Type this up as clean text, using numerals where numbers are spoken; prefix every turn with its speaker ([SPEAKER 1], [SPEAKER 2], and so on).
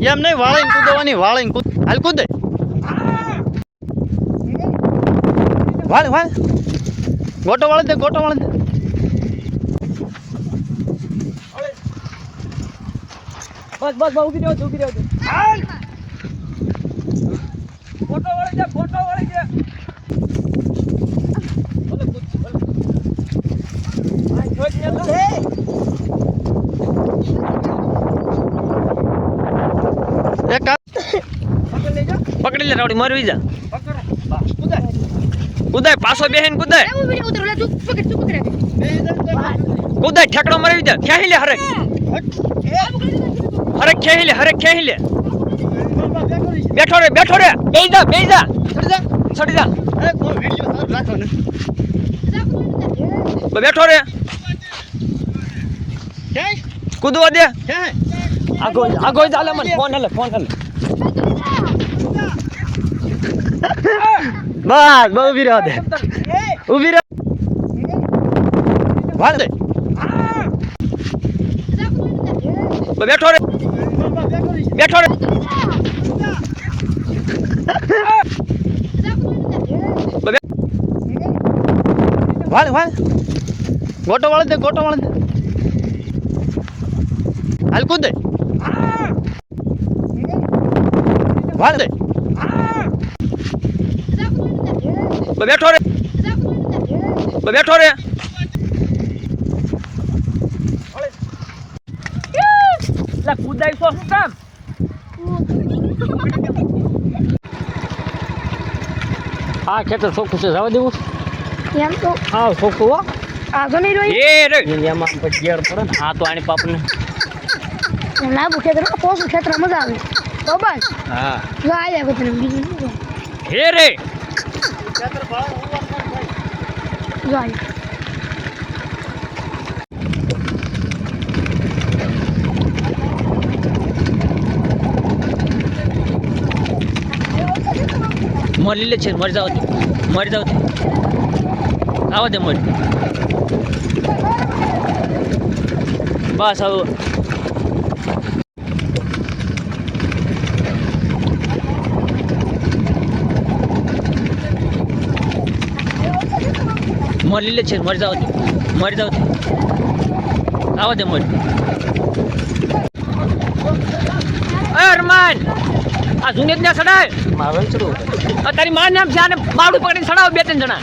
[SPEAKER 1] એમ નહીં વાળીને કૂદવાની વાળીને કૂદ હાલ કૂદે વાળ વાળ ગોટો વાળી દે ગોટો વાળી દે
[SPEAKER 2] બસ બસ ઉભી રહ્યો ફોટો વાળી દે બોલે કૂદ બોલે આ છોડ ને લો
[SPEAKER 1] એક પકડી લે રાવડી મારવી જા કુદાય પાછો બેહીન કુદાય કુદાય ઠેકડો મારવી દે ખેહી લે હરે ખેહી લે બેઠો રે બેહી જા છડી જા બેઠો રે કૂદવા દે આગો ચાલે મને ફોન હલે બસ બહુ ઉભી રહ્યો દે ઉભી રહ્યો વાળ દે બેઠો રે વાળ ગોટો વાળી દે હાલ કૂદ દે વાળ દે બેઠો રે લા કૂદાય તો શું કામ આ ખેતર ચોખ્ખું છે જવા દેવું
[SPEAKER 3] એમ તો
[SPEAKER 1] હા ચોખ્ખું હો
[SPEAKER 3] આગળ નહીં રોઈ
[SPEAKER 1] એ રે એમાં પછી ગેર પડે ને હા તો આની પાપને
[SPEAKER 3] લાંબુ ખેતર પોસું ખેતર મજા આવે તો બસ
[SPEAKER 1] હા
[SPEAKER 3] જો આયા વતન બીજું
[SPEAKER 1] હે રે
[SPEAKER 3] ખેતર ભાવ જો આયા
[SPEAKER 1] મરી લે છે મરી જાવ આવો દે મરી બસ આવો મરી લે છે મરી જાવ આવો દે મરી અરમાન આ જુનેદ ને સડાય મારવાનું શરૂ તારી માં નામ છે આને બાવડું પકડીને સડાવ બે ત્રણ જણા